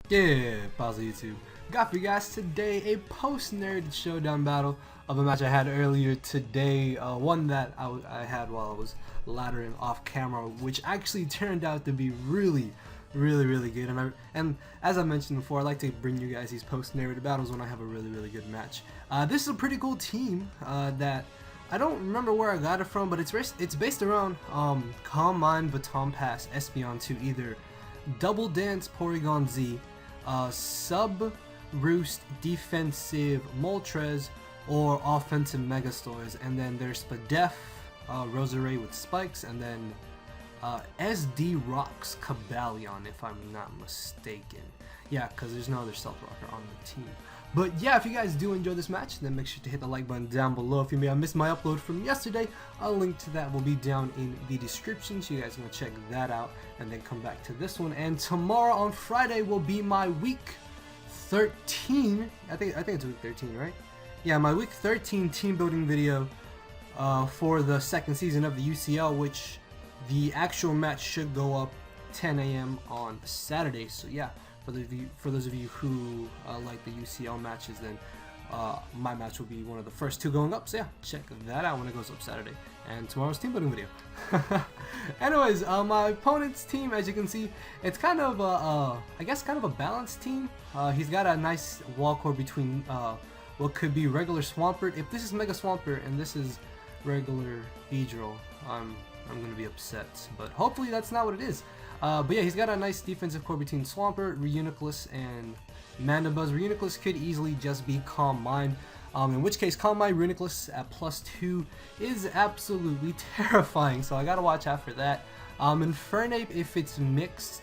Yeah, pause YouTube. Got for you guys today a post-nerd showdown battle of a match I had earlier today. One that I had while I was laddering off camera, which actually turned out to be really good. And as I mentioned before, I like to bring you guys these post-nerd battles when I have a really good match. This is a pretty cool team that I don't remember where I got it from, but it's based around Calm Mind, Baton Pass, Espeon to either Double Dance, Porygon Z, Sub Roost, Defensive Moltres, or Offensive Megastores. And then there's Spadef, Roserade with Spikes, and then SD Rocks Cabalion, if I'm not mistaken. Yeah, because there's no other Stealth Rocker on the team. But yeah, if you guys do enjoy this match, then make sure to hit the like button down below. If you may have missed my upload from yesterday, a link to that will be down in the description, so you guys can check that out and then come back to this one. And tomorrow on Friday will be my week 13. I think it's week 13, right? Yeah, my week 13 team building video for the second season of the UCL, which the actual match should go up 10 a.m. on Saturday. So yeah, for those of you who like the UCL matches, then my match will be one of the first two going up. So yeah, check that out when it goes up Saturday. And tomorrow's team building video. Anyways, my opponent's team, as you can see, it's kind of I guess kind of a balanced team. He's got a nice wall core between what could be regular Swampert. If this is Mega Swampert and this is regular Beedrill, I'm gonna be upset, but hopefully that's not what it is. But yeah, he's got a nice defensive core between Swampert, Reuniclus, and Mandibuzz. Reuniclus could easily just be Calm Mind, in which case Calm Mind Reuniclus at +2 is absolutely terrifying, so I gotta watch out for that. Infernape, if it's mixed,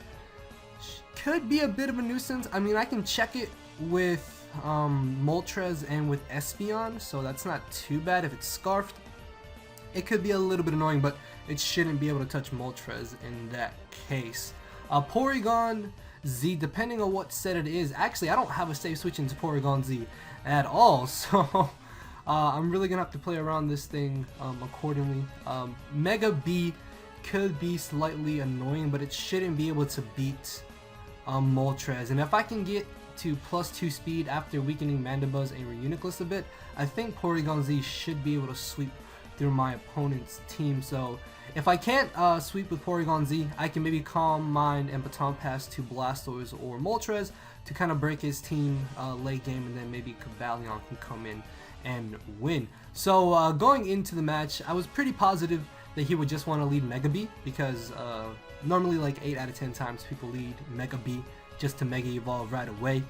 could be a bit of a nuisance. I mean, I can check it with Moltres and with Espeon, so that's not too bad. If it's Scarfed, it could be a little bit annoying, but it shouldn't be able to touch Moltres in that case. Porygon Z, depending on what set it is. Actually, I don't have a safe switch into Porygon Z at all, so I'm really gonna have to play around this thing accordingly. Mega B could be slightly annoying, but it shouldn't be able to beat Moltres. And if I can get to +2 speed after weakening Mandibuzz and Reuniclus a bit, I think Porygon Z should be able to sweep through my opponent's team. So if I can't sweep with Porygon Z, I can maybe Calm Mind and Baton Pass to Blastoise or Moltres to kind of break his team late game, and then maybe Cabalion can come in and win. So going into the match, I was pretty positive that he would just want to lead Mega B, because normally like 8 out of 10 times people lead Mega B just to Mega Evolve right away,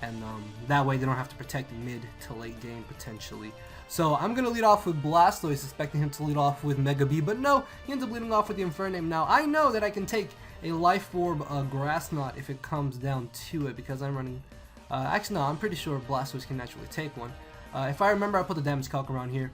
and that way they don't have to protect mid to late game potentially. So I'm going to lead off with Blastoise, expecting him to lead off with Mega B, but no, he ends up leading off with the Infernape. Now, I know that I can take a Life Orb Grass Knot if it comes down to it, because I'm running... actually, no, I'm pretty sure Blastoise can naturally take one. If I remember, I put the damage calc around here.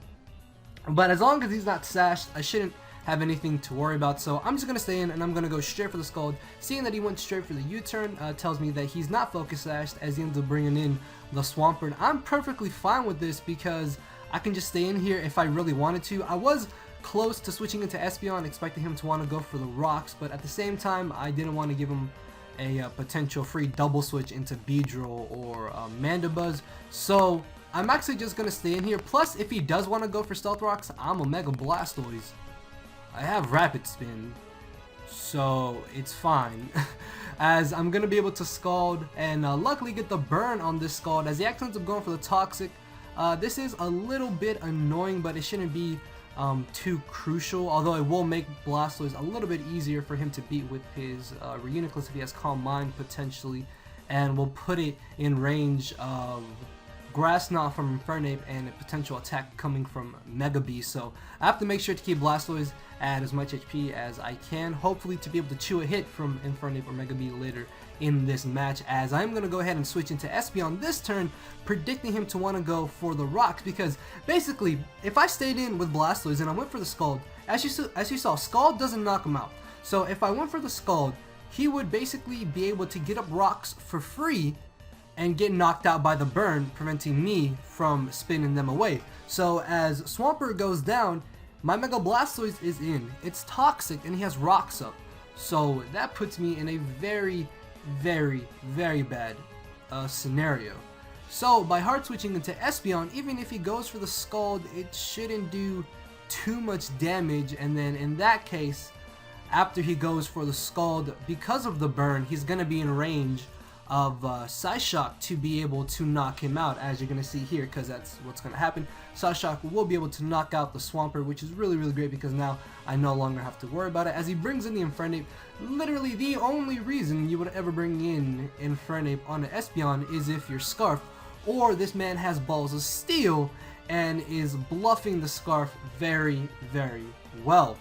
But as long as he's not sashed, I shouldn't have anything to worry about, so I'm just going to stay in and I'm going to go straight for the Scald. Seeing that he went straight for the U-turn tells me that he's not focus sashed, as he ends up bringing in the Swampert. I'm perfectly fine with this because I can just stay in here if I really wanted to. I was close to switching into Espeon, expecting him to want to go for the rocks, but at the same time, I didn't want to give him a potential free double switch into Beedrill or Mandibuzz. So I'm actually just going to stay in here. Plus, if he does want to go for Stealth Rocks, I'm a Mega Blastoise. I have Rapid Spin, so it's fine. As I'm going to be able to Scald and luckily get the burn on this Scald, as he actually ends up going for the Toxic. This is a little bit annoying, but it shouldn't be too crucial, although it will make Blastoise a little bit easier for him to beat with his Reuniclus if he has Calm Mind potentially, and will put it in range of Grass Knot from Infernape and a potential attack coming from Mega B. So I have to make sure to keep Blastoise at as much HP as I can, hopefully to be able to chew a hit from Infernape or Mega B later in this match, as I'm going to go ahead and switch into Espeon this turn, predicting him to want to go for the rocks, because basically if I stayed in with Blastoise and I went for the Scald, as you saw, Scald doesn't knock him out. So if I went for the Scald, he would basically be able to get up rocks for free and get knocked out by the burn, preventing me from spinning them away. So as Swampert goes down, my Mega Blastoise is in. It's toxic and he has rocks up. So that puts me in a very very, very bad scenario. So by hard switching into Espeon, even if he goes for the Scald, it shouldn't do too much damage, and then in that case, after he goes for the Scald, because of the burn, he's going to be in range of Psyshock to be able to knock him out, as you're going to see here, because that's what's going to happen. Psyshock will be able to knock out the Swampert, which is really, really great, because now I no longer have to worry about it, as he brings in the Infernape. Literally the only reason you would ever bring in Infernape on an Espeon is if you're Scarf, or this man has Balls of Steel and is bluffing the Scarf very, very well.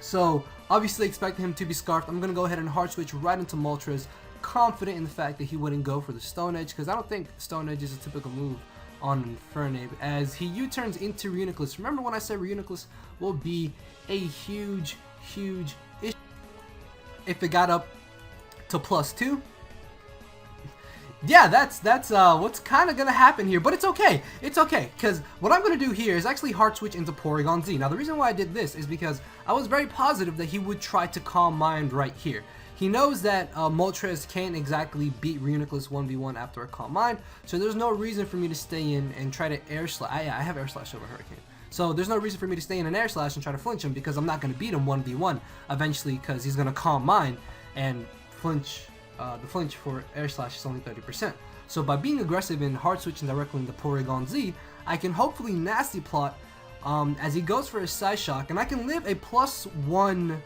So obviously expecting him to be Scarfed, I'm going to go ahead and hard switch right into Moltres, confident in the fact that he wouldn't go for the Stone Edge, because I don't think Stone Edge is a typical move on Infernape, as he U-turns into Reuniclus. Remember when I said Reuniclus will be a huge, huge issue if it got up to +2? Yeah, that's what's kind of going to happen here, but it's okay. It's okay, because what I'm going to do here is actually hard switch into Porygon Z. Now, the reason why I did this is because I was very positive that he would try to Calm Mind right here. He knows that Moltres can't exactly beat Reuniclus 1v1 after a Calm Mind, so there's no reason for me to stay in and try to Air Slash. I have Air Slash over Hurricane. So there's no reason for me to stay in an Air Slash and try to flinch him, because I'm not going to beat him 1v1 eventually, because he's going to Calm Mind and flinch. The flinch for Air Slash is only 30%. So by being aggressive and hard switching directly into Porygon Z, I can hopefully nasty plot as he goes for his Psyshock, and I can live a +1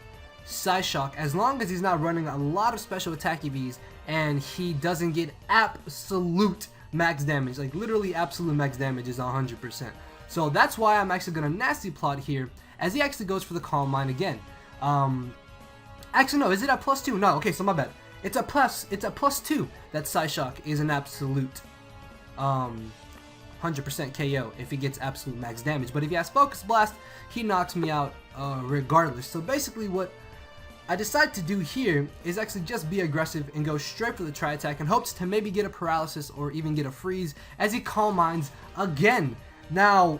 Psyshock as long as he's not running a lot of special attack EVs and he doesn't get absolute max damage. Like literally absolute max damage is 100%. So that's why I'm actually going to nasty plot here as he actually goes for the Calm Mind again. Actually no, is it at +2? No, okay, so my bad. It's a +2 that Psyshock is an absolute 100% KO if he gets absolute max damage. But if he has Focus Blast, he knocks me out regardless. So basically what I decide to do here is actually just be aggressive and go straight for the Tri-Attack in hopes to maybe get a Paralysis or even get a Freeze as he Calm Minds again. Now,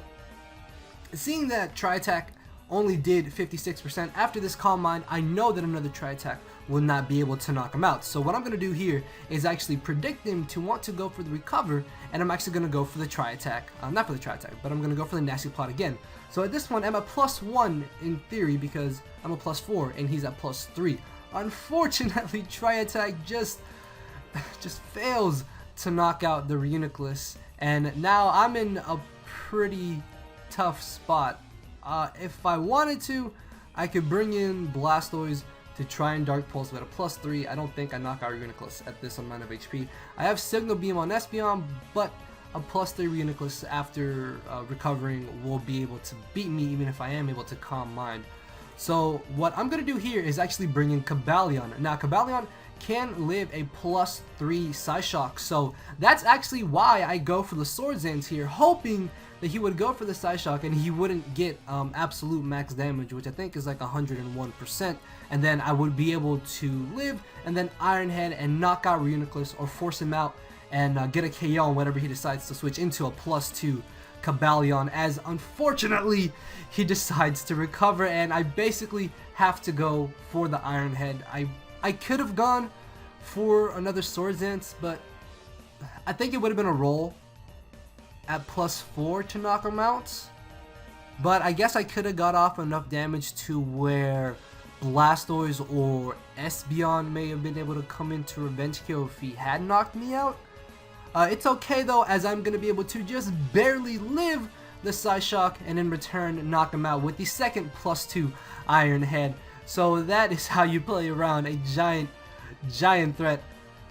seeing that Tri-Attack only did 56%, after this Calm Mind, I know that another Tri-Attack will not be able to knock him out. So what I'm going to do here is actually predict him to want to go for the Recover, and I'm actually going to go for the Tri-Attack. Not for the Tri-Attack, but I'm going to go for the Nasty Plot again. So at this point, I'm at +1 in theory because I'm a +4 and he's at +3. Unfortunately, Tri-Attack just fails to knock out the Reuniclus, and now I'm in a pretty tough spot. If I wanted to, I could bring in Blastoise to try and Dark Pulse, but a +3, I don't think I knock out Reuniclus at this amount of HP. I have Signal Beam on Espeon, but a +3 Reuniclus after recovering will be able to beat me even if I am able to Calm Mind. So what I'm going to do here is actually bring in Cobalion. Now Cobalion can live a +3 Psyshock, so that's actually why I go for the Swords Dance here, hoping that he would go for the Psyshock and he wouldn't get absolute max damage, which I think is like 101%, and then I would be able to live and then Iron Head and knock out Reuniclus or force him out and get a KO on whenever he decides to switch into a +2 Cobalion, as unfortunately he decides to recover and I basically have to go for the Iron Head. I could have gone for another Swords Dance, but I think it would have been a roll at +4 to knock him out, but I guess I could have got off enough damage to where Blastoise or Espeon may have been able to come into Revenge Kill if he had knocked me out. It's okay though, as I'm going to be able to just barely live the Psyshock and in return knock him out with the second +2 Iron Head. So that is how you play around a giant threat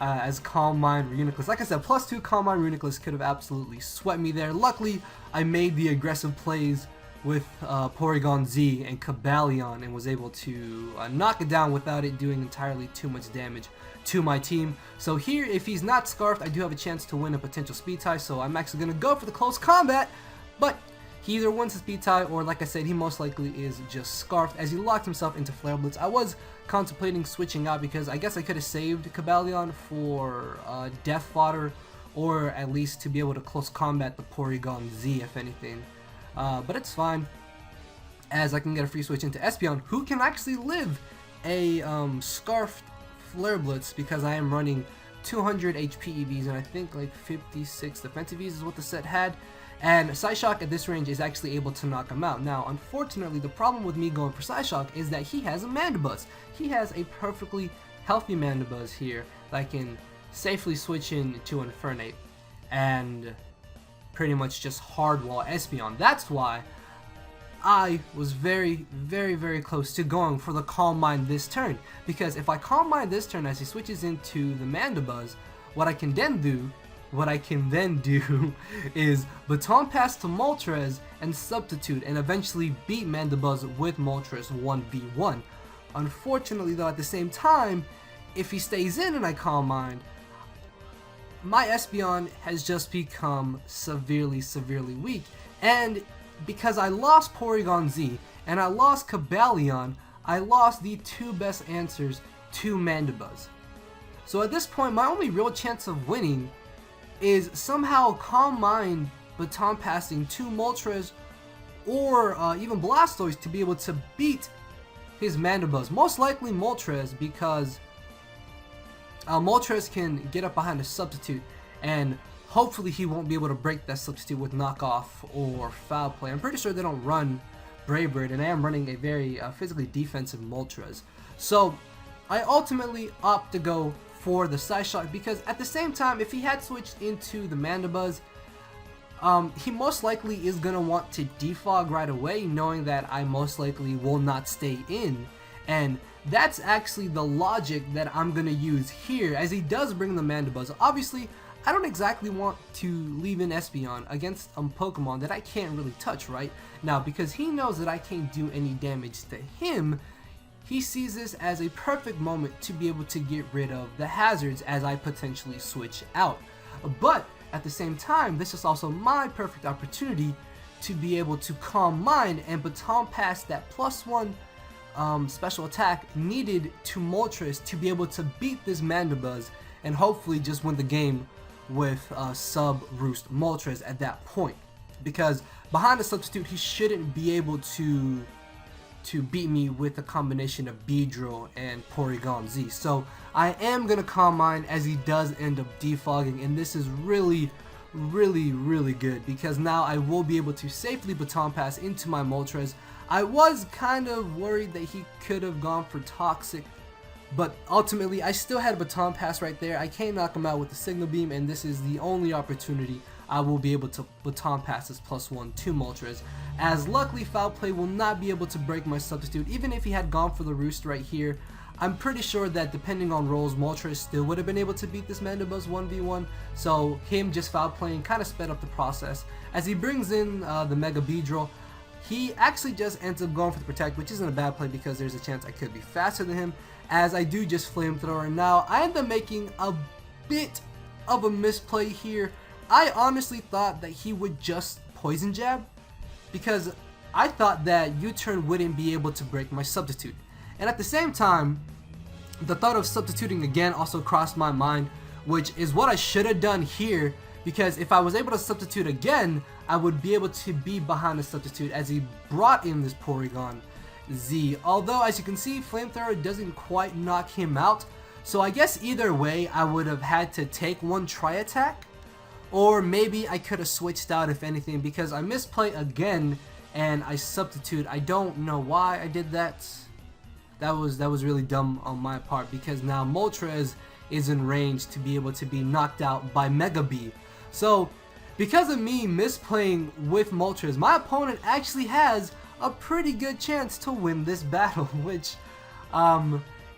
as Calm Mind Reuniclus. Like I said, +2 Calm Mind Reuniclus could have absolutely swept me there. Luckily, I made the aggressive plays with Porygon Z and Cobalion and was able to knock it down without it doing entirely too much damage to my team. So here, if he's not Scarfed, I do have a chance to win a potential speed tie, so I'm actually going to go for the close combat, but he either wins the speed tie or, like I said, he most likely is just Scarfed as he locked himself into Flare Blitz. I was contemplating switching out because I guess I could have saved Cobalion for Death Fodder, or at least to be able to close combat the Porygon Z if anything. But it's fine, as I can get a free switch into Espeon, who can actually live a Scarfed Flare Blitz because I am running 200 HP EVs and I think like 56 defensive EVs is what the set had. And Psyshock at this range is actually able to knock him out. Now, unfortunately, the problem with me going for Psyshock is that he has a Mandibuzz. He has a perfectly healthy Mandibuzz here that I can safely switch into Infernape and pretty much just hardwall Espeon. That's why I was very close to going for the Calm Mind this turn, because if I Calm Mind this turn as he switches into the Mandibuzz, what I can then do is Baton Pass to Moltres and Substitute and eventually beat Mandibuzz with Moltres 1v1. Unfortunately though, at the same time, if he stays in and I Calm Mind, my Espeon has just become severely weak, and because I lost Porygon Z and I lost Cobalion, I lost the two best answers to Mandibuzz. So at this point, my only real chance of winning is somehow Calm Mind Baton Passing to Moltres or even Blastoise to be able to beat his Mandibuzz. Most likely Moltres, because Moltres can get up behind a Substitute and hopefully he won't be able to break that Substitute with Knockoff or Foul Play. I'm pretty sure they don't run Brave Bird, and I am running a very physically defensive Moltres. So I ultimately opt to go for the Psyshock because at the same time, if he had switched into the Mandibuzz, he most likely is going to want to defog right away, knowing that I most likely will not stay in. And that's actually the logic that I'm going to use here, as he does bring the Mandibuzz. Obviously, I don't exactly want to leave in Espeon against Pokemon that I can't really touch right now, because he knows that I can't do any damage to him. He sees this as a perfect moment to be able to get rid of the hazards as I potentially switch out. But at the same time, this is also my perfect opportunity to be able to Calm Mind and Baton Pass that +1 special attack needed to Moltres to be able to beat this Mandibuzz and hopefully just win the game with sub-roost Moltres at that point, because behind the Substitute he shouldn't be able to beat me with a combination of Beedrill and Porygon Z. So I am gonna Calm Mind as he does end up defogging, and this is really good because now I will be able to safely Baton Pass into my Moltres. I was kind of worried that he could have gone for Toxic, but ultimately I still had a Baton Pass right there. I can't knock him out with the Signal Beam, and this is the only opportunity I will be able to Baton Pass this +1 to Moltres, as luckily Foul Play will not be able to break my Substitute. Even if he had gone for the Roost right here, I'm pretty sure that depending on rolls, Moltres still would have been able to beat this Mandibuzz 1v1, so him just Foul Playing kind of sped up the process. As he brings in the Mega Beedrill, he actually just ends up going for the Protect, which isn't a bad play because there's a chance I could be faster than him, as I do just Flamethrower. Now, I end up making a bit of a misplay here. I honestly thought that he would just Poison Jab, because I thought that U-Turn wouldn't be able to break my Substitute. And at the same time, the thought of substituting again also crossed my mind, which is what I should have done here, because if I was able to substitute again, I would be able to be behind the Substitute as he brought in this Porygon Z. Although, as you can see, Flamethrower doesn't quite knock him out, so I guess either way I would have had to take one Tri-Attack, or maybe I could have switched out if anything, because I misplay again and I substitute. I don't know why I did that. That was really dumb on my part, because now Moltres is in range to be able to be knocked out by Mega Bee. So because of me misplaying with Moltres, my opponent actually has a pretty good chance to win this battle, which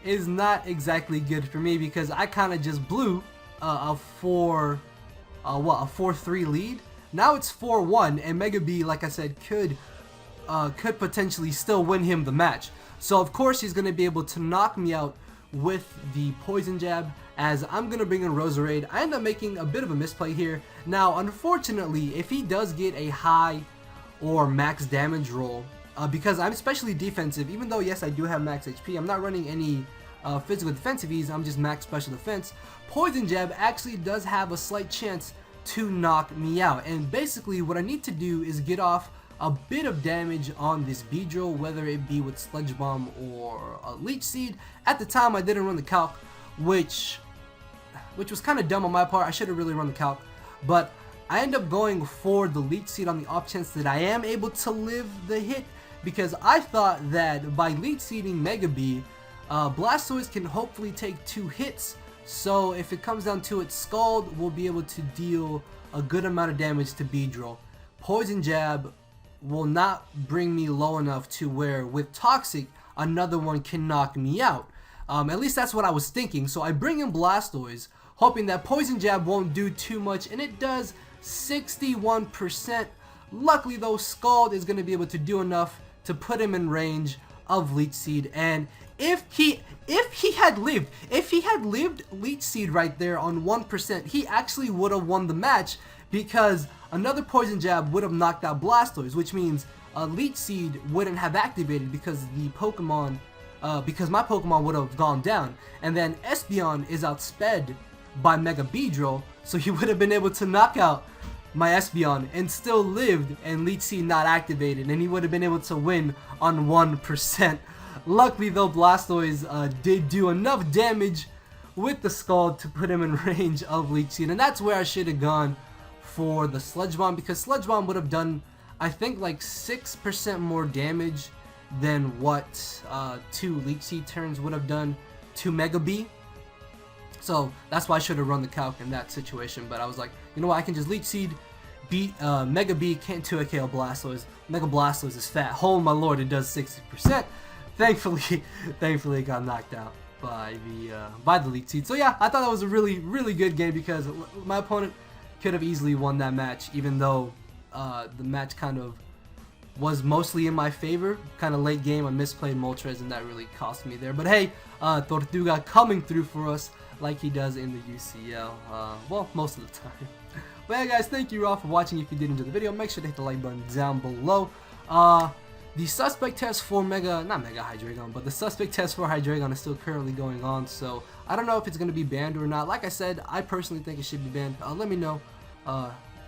is not exactly good for me, because I kind of just blew a 4-3 lead. Now it's 4-1, and Mega Bee, like I said, could potentially still win him the match. So of course he's going to be able to knock me out with the Poison Jab, as I'm going to bring in Roserade. I end up making a bit of a misplay here. Now unfortunately, if he does get a high or max damage roll, because I'm especially defensive, even though yes I do have max HP, I'm not running any physical defensive E's, I'm just max special defense, Poison Jab actually does have a slight chance to knock me out. And basically what I need to do is get off a bit of damage on this Beedrill, whether it be with Sludge Bomb or a Leech Seed. At the time I didn't run the calc, which was kind of dumb on my part. I should have really run the calc, but I end up going for the leech seed on the off chance that I am able to live the hit, because I thought that by leech seeding Mega B, Blastoise can hopefully take 2 hits. So if it comes down to it, Scald will be able to deal a good amount of damage to Beedrill. Poison Jab will not bring me low enough to where with Toxic another one can knock me out. At least that's what I was thinking. So I bring in Blastoise, hoping that Poison Jab won't do too much, and it does 61%. Luckily though, Scald is going to be able to do enough to put him in range of Leech Seed, and if he had lived Leech Seed right there on 1%, he actually would have won the match, because another Poison Jab would have knocked out Blastoise, which means Leech Seed wouldn't have activated because the Pokemon, because my Pokemon would have gone down, and then Espeon is outsped by Mega Beedrill, so he would have been able to knock out my Espeon and still lived, and Leech Seed not activated, and he would have been able to win on 1%. Luckily though, Blastoise did do enough damage with the Scald to put him in range of Leech Seed, and that's where I should have gone for the Sludge Bomb, because Sludge Bomb would have done, I think, like 6% more damage than what 2 Leech Seed turns would have done to Mega B. So that's why I should have run the calc in that situation, but I was like, you know what, I can just Leech Seed, beat Mega B, can't 2 KO Blastoise. Mega Blastoise is fat. Oh my lord, it does 60%. Thankfully it got knocked out by the Leech Seed. So yeah, I thought that was a really good game, because my opponent could have easily won that match, even though the match kind of was mostly in my favor. Kind of late game, I misplayed Moltres, and that really cost me there. But hey, Tortuga coming through for us like he does in the UCL. Well, most of the time. But yeah, guys, thank you all for watching. If you did enjoy the video, make sure to hit the like button down below. The suspect test for not Mega Hydreigon, but the suspect test for Hydreigon is still currently going on, so I don't know if it's going to be banned or not. Like I said, I personally think it should be banned. Let me know,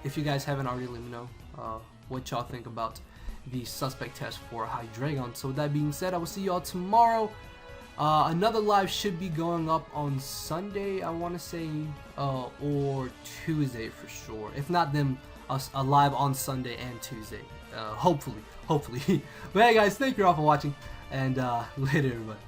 if you guys haven't already, let me know what y'all think about the suspect test for Hydreigon. So with that being said, I will see y'all tomorrow. Another live should be going up on Sunday, I want to say, or Tuesday for sure. If not, then a live on Sunday and Tuesday. Hopefully. But hey guys, thank you all for watching, and later everybody.